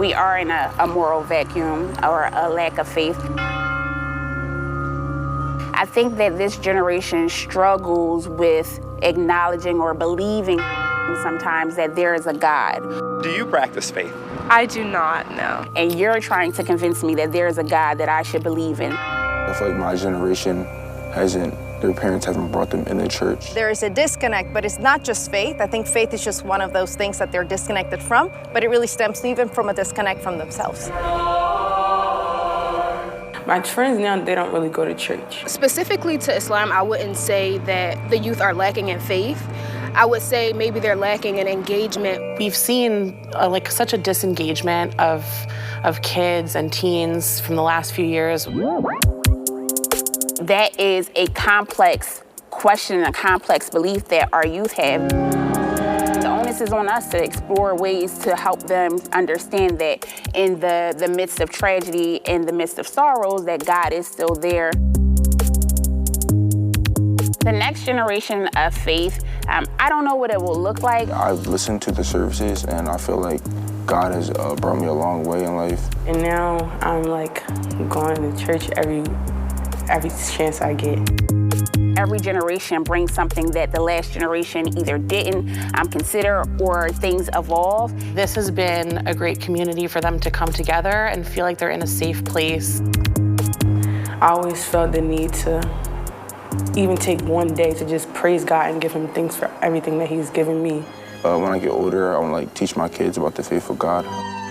we are in a moral vacuum or a lack of faith. I think that this generation struggles with acknowledging or believing sometimes that there is a God. Do you practice faith? I do not, no. And you're trying to convince me that there is a God that I should believe in. I feel like my generation their parents haven't brought them in the church. There is a disconnect, but it's not just faith. I think faith is just one of those things that they're disconnected from, but it really stems even from a disconnect from themselves. My friends now, they don't really go to church. Specifically to Islam, I wouldn't say that the youth are lacking in faith. I would say maybe they're lacking in engagement. We've seen such a disengagement of kids and teens from the last few years. That is a complex question, a complex belief that our youth have. The onus is on us to explore ways to help them understand that in the midst of tragedy, in the midst of sorrows, that God is still there. The next generation of faith, I don't know what it will look like. I've listened to the services and I feel like God has brought me a long way in life. And now I'm going to church every chance I get. Every generation brings something that the last generation either didn't consider or things evolve. This has been a great community for them to come together and feel like they're in a safe place. I always felt the need to even take one day to just praise God and give him thanks for everything that he's given me. When I get older, I want to teach my kids about the faith of God.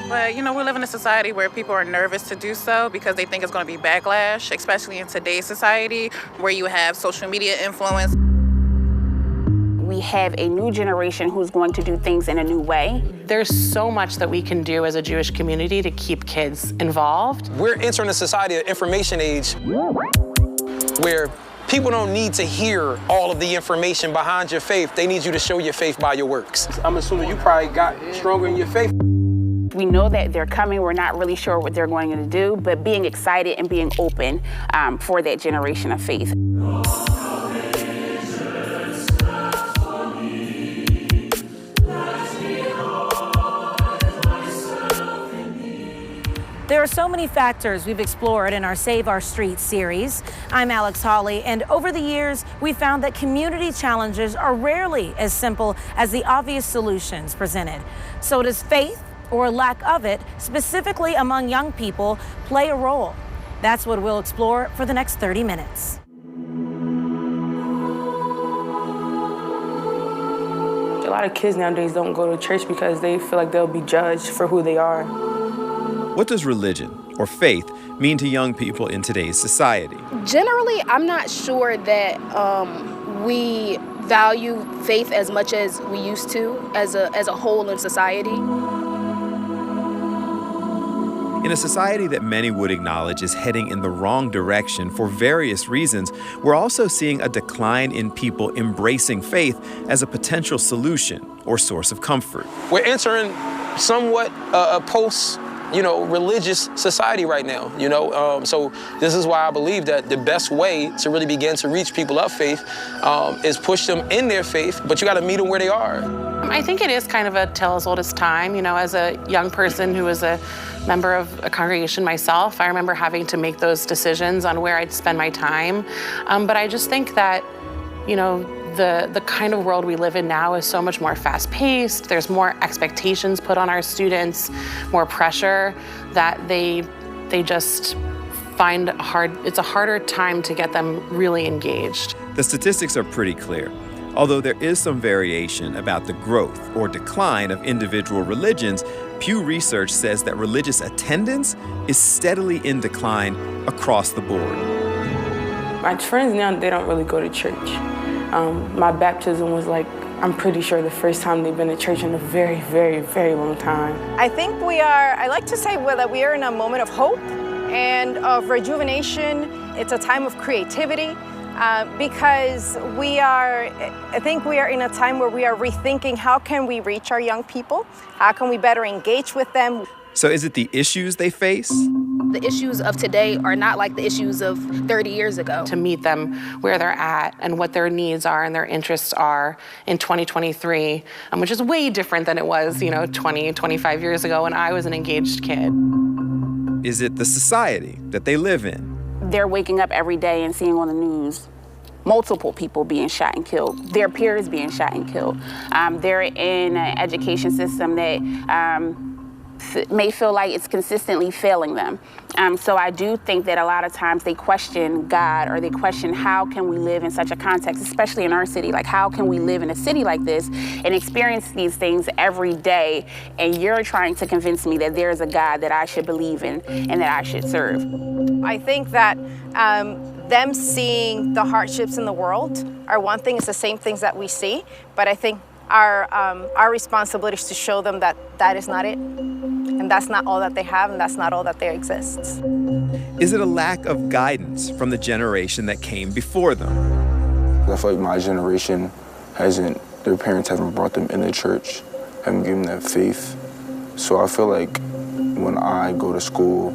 But, we live in a society where people are nervous to do so because they think it's going to be backlash, especially in today's society where you have social media influence. We have a new generation who's going to do things in a new way. There's so much that we can do as a Jewish community to keep kids involved. We're entering a society, an information age, where people don't need to hear all of the information behind your faith. They need you to show your faith by your works. I'm assuming you probably got stronger in your faith. We know that they're coming. We're not really sure what they're going to do, but being excited and being open for that generation of faith. There are so many factors we've explored in our Save Our Streets series. I'm Alex Hawley, and over the years, we've found that community challenges are rarely as simple as the obvious solutions presented. So does faith, or lack of it, specifically among young people, play a role? That's what we'll explore for the next 30 minutes. A lot of kids nowadays don't go to church because they feel like they'll be judged for who they are. What does religion or faith mean to young people in today's society? Generally, I'm not sure that we value faith as much as we used to as a whole in society. In a society that many would acknowledge is heading in the wrong direction for various reasons, we're also seeing a decline in people embracing faith as a potential solution or source of comfort. We're entering somewhat a post-religious society right now, So this is why I believe that the best way to really begin to reach people of faith is push them in their faith, but you got to meet them where they are. I think it is kind of a tale as old as time. As a young person who was a member of a congregation myself, I remember having to make those decisions on where I'd spend my time. But I just think that, the kind of world we live in now is so much more fast-paced. There's more expectations put on our students, more pressure, that they just find it's a harder time to get them really engaged. The statistics are pretty clear. Although there is some variation about the growth or decline of individual religions, Pew Research says that religious attendance is steadily in decline across the board. My friends now, they don't really go to church. My baptism was I'm pretty sure the first time they've been to church in a very, very, very long time. I think I like to say that we are in a moment of hope and of rejuvenation. It's a time of creativity. Because I think we are in a time where we are rethinking how can we reach our young people? How can we better engage with them? So is it the issues they face? The issues of today are not like the issues of 30 years ago. To meet them where they're at and what their needs are and their interests are in 2023, which is way different than it was, 20, 25 years ago when I was an engaged kid. Is it the society that they live in? They're waking up every day and seeing on the news multiple people being shot and killed, their peers being shot and killed. They're in an education system that may feel like it's consistently failing them. So I do think that a lot of times they question God, or they question how can we live in such a context, especially in our city. Like, how can we live in a city like this and experience these things every day, and you're trying to convince me that there's a God that I should believe in and that I should serve. I think that them seeing the hardships in the world are one thing. It's the same things that we see, but I think our responsibility is to show them that that is not it, and that's not all that they have, and that's not all that there exists. Is it a lack of guidance from the generation that came before them? I feel like my generation their parents haven't brought them into church, haven't given them faith. So I feel like when I go to school,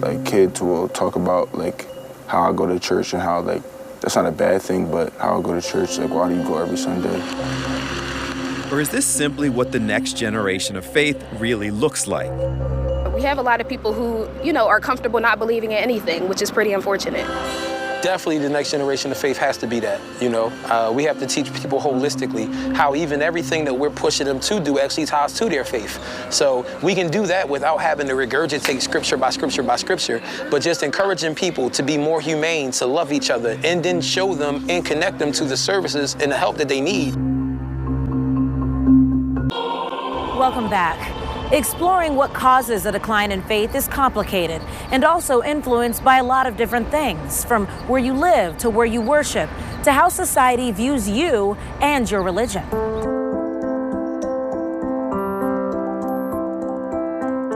like, kids will talk about like how I go to church and how, like, that's not a bad thing, but how I go to church, like, why do you go every Sunday? Or is this simply what the next generation of faith really looks like? We have a lot of people who, are comfortable not believing in anything, which is pretty unfortunate. Definitely the next generation of faith has to be that, We have to teach people holistically how even everything that we're pushing them to do actually ties to their faith. So we can do that without having to regurgitate scripture by scripture by scripture, but just encouraging people to be more humane, to love each other, and then show them and connect them to the services and the help that they need. Welcome back. Exploring what causes a decline in faith is complicated and also influenced by a lot of different things, from where you live to where you worship to how society views you and your religion.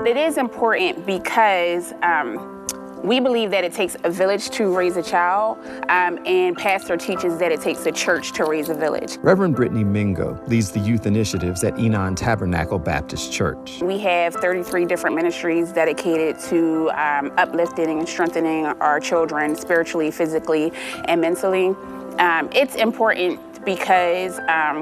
It is important because we believe that it takes a village to raise a child, and Pastor teaches that it takes a church to raise a village. Reverend Brittany Mingo leads the youth initiatives at Enon Tabernacle Baptist Church. We have 33 different ministries dedicated to uplifting and strengthening our children spiritually, physically, and mentally. It's important because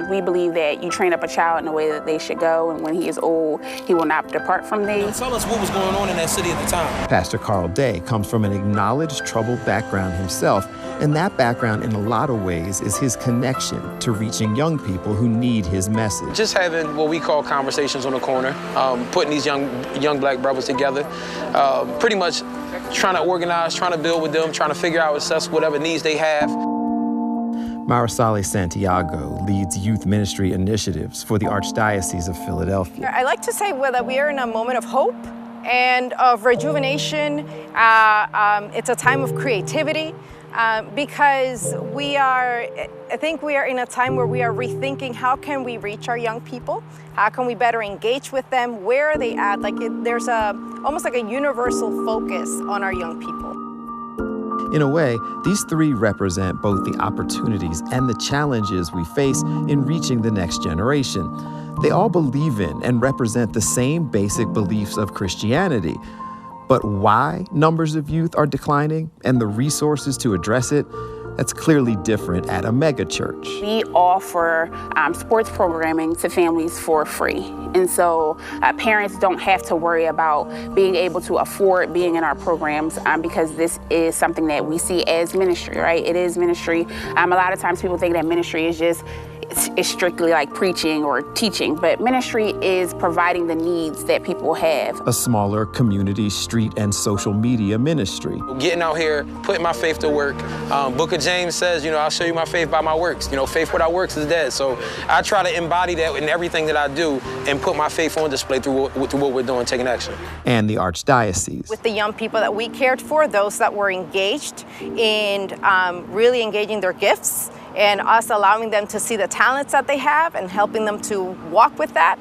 we believe that you train up a child in the way that they should go, and when he is old, he will not depart from thee. Tell us what was going on in that city at the time. Pastor Carl Day comes from an acknowledged troubled background himself, and that background in a lot of ways is his connection to reaching young people who need his message. Just having what we call conversations on the corner, putting these young black brothers together, pretty much trying to organize, trying to build with them, trying to figure out, assess whatever needs they have. Marasali Santiago leads youth ministry initiatives for the Archdiocese of Philadelphia. I like to say that we are in a moment of hope and of rejuvenation. It's a time of creativity because I think we are in a time where we are rethinking how can we reach our young people? How can we better engage with them? Where are they at? There's almost like a universal focus on our young people. In a way, these three represent both the opportunities and the challenges we face in reaching the next generation. They all believe in and represent the same basic beliefs of Christianity. But why numbers of youth are declining and the resources to address it, that's clearly different at a mega church. We offer sports programming to families for free. And so parents don't have to worry about being able to afford being in our programs because this is something that we see as ministry, right? It is ministry. A lot of times people think that ministry is just it's strictly like preaching or teaching, but ministry is providing the needs that people have. A smaller community, street, and social media ministry. Getting out here, putting my faith to work. Book of James says, I'll show you my faith by my works. Faith without works is dead. So I try to embody that in everything that I do and put my faith on display through what we're doing, taking action. And the Archdiocese. With the young people that we cared for, those that were engaged in really engaging their gifts and us allowing them to see the talents that they have and helping them to walk with that,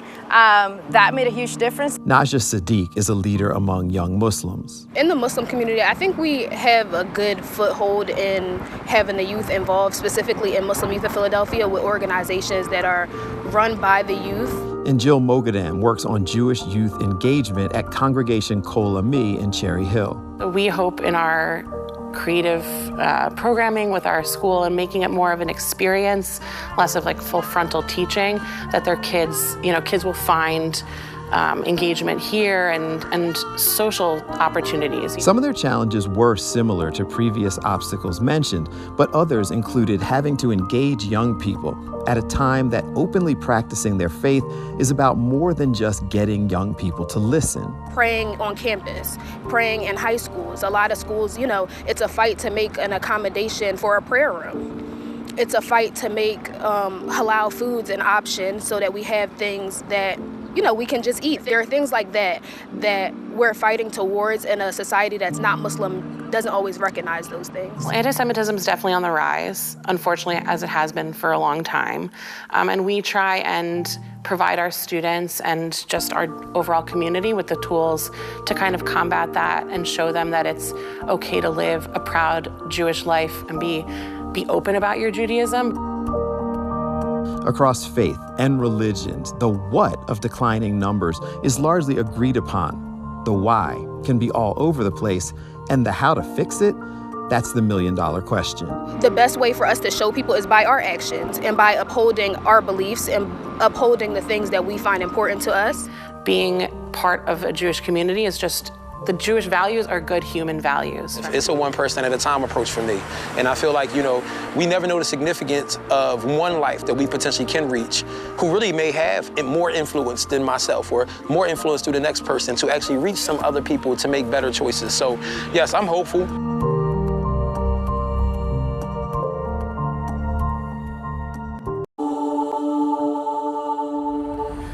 that made a huge difference. Naja Sadiq is a leader among young Muslims. In the Muslim community, I think we have a good foothold in having the youth involved, specifically in Muslim Youth of Philadelphia, with organizations that are run by the youth. And Jill Mogadam works on Jewish youth engagement at Congregation Kol Ami in Cherry Hill. We hope in our creative programming with our school and making it more of an experience, less of like full frontal teaching, that their kids, kids will find engagement here and social opportunities. Some of their challenges were similar to previous obstacles mentioned, but others included having to engage young people at a time that openly practicing their faith is about more than just getting young people to listen. Praying on campus, praying in high schools. A lot of schools, it's a fight to make an accommodation for a prayer room. It's a fight to make halal foods an option so that we have things that we can just eat. There are things like that we're fighting towards, in a society that's not Muslim doesn't always recognize those things. Well, anti-Semitism is definitely on the rise, unfortunately, as it has been for a long time. And we try and provide our students and just our overall community with the tools to kind of combat that and show them that it's okay to live a proud Jewish life and be open about your Judaism. Across faith and religions, the what of declining numbers is largely agreed upon. The why can be all over the place, and the how to fix it, that's the million-dollar question. The best way for us to show people is by our actions and by upholding our beliefs and upholding the things that we find important to us. Being part of a Jewish community is just, the Jewish values are good human values. It's a one person at a time approach for me. And I feel like, we never know the significance of one life that we potentially can reach who really may have more influence than myself or more influence through the next person to actually reach some other people to make better choices. So yes, I'm hopeful.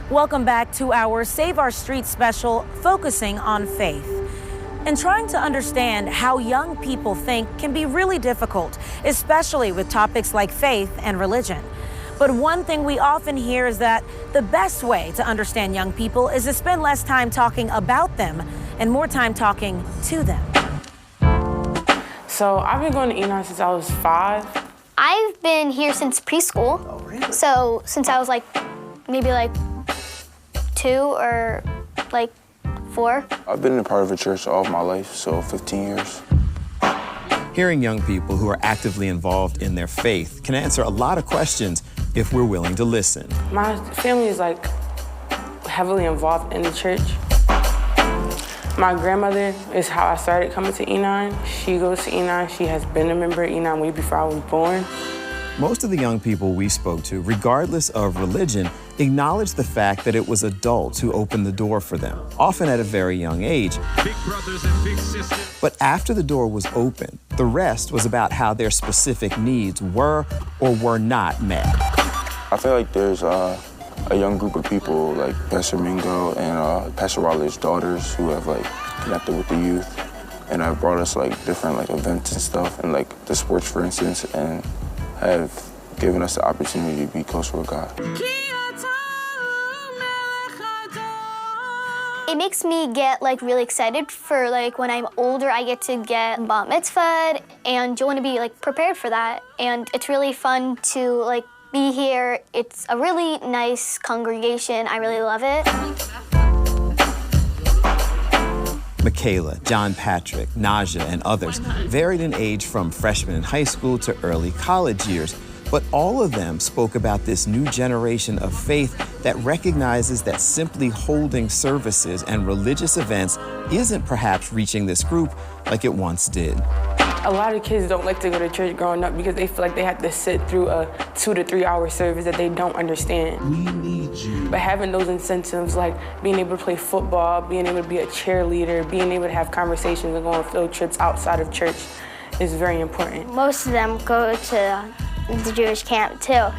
Welcome back to our Save Our Streets special, focusing on faith. And trying to understand how young people think can be really difficult, especially with topics like faith and religion. But one thing we often hear is that the best way to understand young people is to spend less time talking about them and more time talking to them. So I've been going to Enon since I was 5. I've been here since preschool. Oh, really? So since I was maybe 2 or 4. I've been a part of a church all of my life, so 15 years. Hearing young people who are actively involved in their faith can answer a lot of questions if we're willing to listen. My family is heavily involved in the church. My grandmother is how I started coming to Enon. She goes to Enon. She has been a member of Enon way before I was born. Most of the young people we spoke to, regardless of religion, acknowledged the fact that it was adults who opened the door for them, often at a very young age. Big brothers and big sisters. But after the door was open, the rest was about how their specific needs were or were not met. I feel like there's a young group of people like Pastor Mingo and Pastor Waller's daughters who have connected with the youth and have brought us different events and stuff and the sports, for instance, and have given us the opportunity to be closer with God. It makes me get really excited for when I'm older. I get to get bat mitzvahed, and you want to be prepared for that. And it's really fun to be here. It's a really nice congregation. I really love it. Michaela, John Patrick, Naja, and others varied in age from freshman in high school to early college years. But all of them spoke about this new generation of faith that recognizes that simply holding services and religious events isn't perhaps reaching this group like it once did. A lot of kids don't like to go to church growing up because they feel like they have to sit through a 2 to 3 hour service that they don't understand. We need you. But having those incentives like being able to play football, being able to be a cheerleader, being able to have conversations and go on field trips outside of church is very important. Most of them go to the Jewish camp too.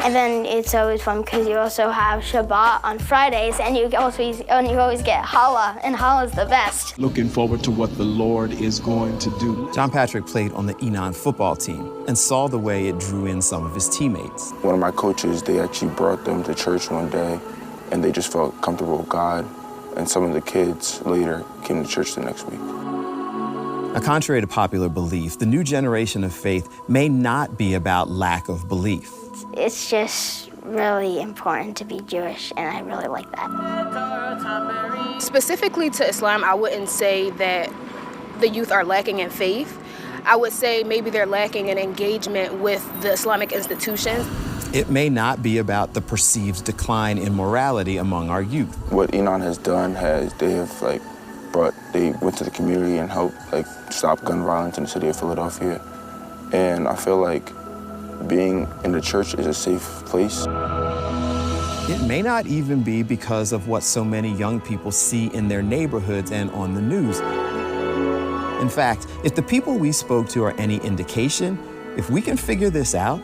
And then it's always fun because you also have Shabbat on Fridays, and you always get challah, and challah is the best. Looking forward to what the Lord is going to do. John Patrick played on the Enon football team and saw the way it drew in some of his teammates. One of my coaches, they actually brought them to church one day, and they just felt comfortable with God. And some of the kids later came to church the next week. Now, contrary to popular belief, the new generation of faith may not be about lack of belief. It's just really important to be Jewish, and I really like that. Specifically to Islam, I wouldn't say that the youth are lacking in faith. I would say maybe they're lacking in engagement with the Islamic institutions. It may not be about the perceived decline in morality among our youth. What Enon has done they went to the community and helped stop gun violence in the city of Philadelphia. And I feel like being in the church is a safe place. It may not even be because of what so many young people see in their neighborhoods and on the news. In fact, if the people we spoke to are any indication, if we can figure this out,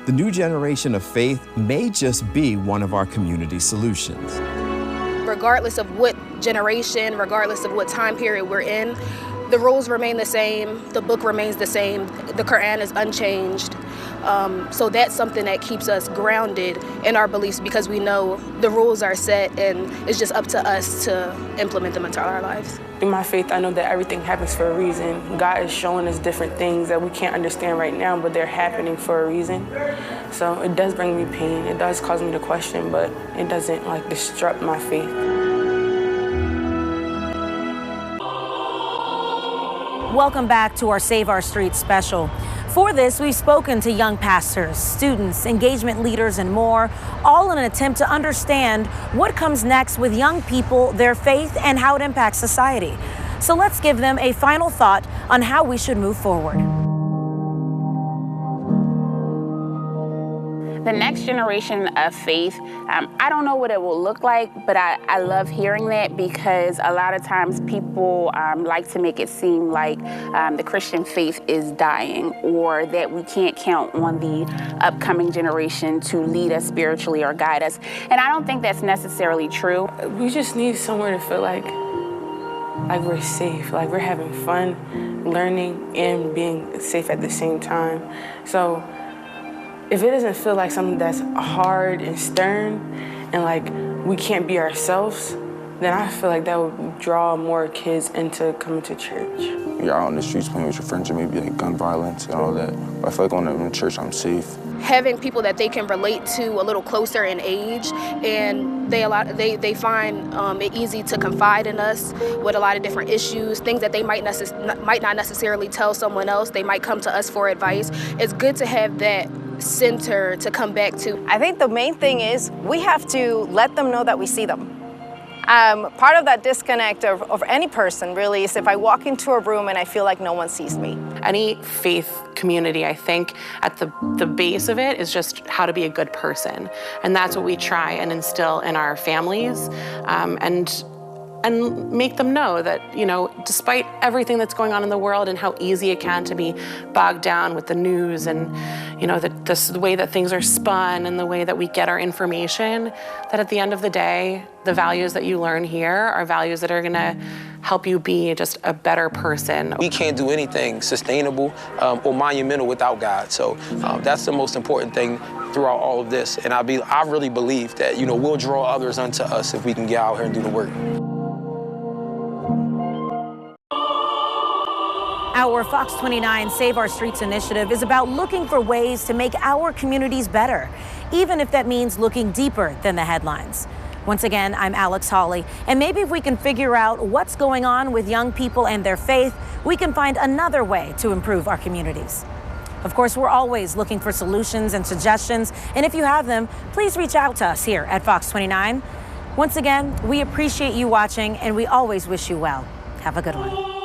the new generation of faith may just be one of our community solutions. Regardless of what generation, regardless of what time period we're in, the rules remain the same, the book remains the same, the Quran is unchanged. So that's something that keeps us grounded in our beliefs because we know the rules are set and it's just up to us to implement them into our lives. In my faith, I know that everything happens for a reason. God is showing us different things that we can't understand right now, but they're happening for a reason. So it does bring me pain, it does cause me to question, but it doesn't disrupt my faith. Welcome back to our Save Our Streets special. For this, we've spoken to young pastors, students, engagement leaders, and more, all in an attempt to understand what comes next with young people, their faith, and how it impacts society. So let's give them a final thought on how we should move forward. The next generation of faith, I don't know what it will look like, but I love hearing that because a lot of times people like to make it seem like the Christian faith is dying or that we can't count on the upcoming generation to lead us spiritually or guide us. And I don't think that's necessarily true. We just need somewhere to feel like we're safe, like we're having fun, learning and being safe at the same time. So if it doesn't feel like something that's hard and stern and we can't be ourselves, then I feel like that would draw more kids into coming to church. You're out on the streets playing with your friends, or maybe gun violence and all that. But I feel like when I'm in church, I'm safe. Having people that they can relate to a little closer in age, and they find it easy to confide in us with a lot of different issues, things that they might not necessarily tell someone else. They might come to us for advice. It's good to have that center to come back to. I think the main thing is we have to let them know that we see them. Part of that disconnect of any person really is if I walk into a room and I feel like no one sees me. Any faith community, I think, at the base of it is just how to be a good person. And that's what we try and instill in our families. And make them know that, despite everything that's going on in the world and how easy it can to be bogged down with the news and, the way that things are spun and the way that we get our information, that at the end of the day, the values that you learn here are values that are gonna help you be just a better person. We can't do anything sustainable or monumental without God. So that's the most important thing throughout all of this. And I really believe that, we'll draw others unto us if we can get out here and do the work. Our Fox 29 Save Our Streets initiative is about looking for ways to make our communities better, even if that means looking deeper than the headlines. Once again, I'm Alex Hawley, and maybe if we can figure out what's going on with young people and their faith, we can find another way to improve our communities. Of course, we're always looking for solutions and suggestions, and if you have them, please reach out to us here at Fox 29. Once again, we appreciate you watching, and we always wish you well. Have a good one.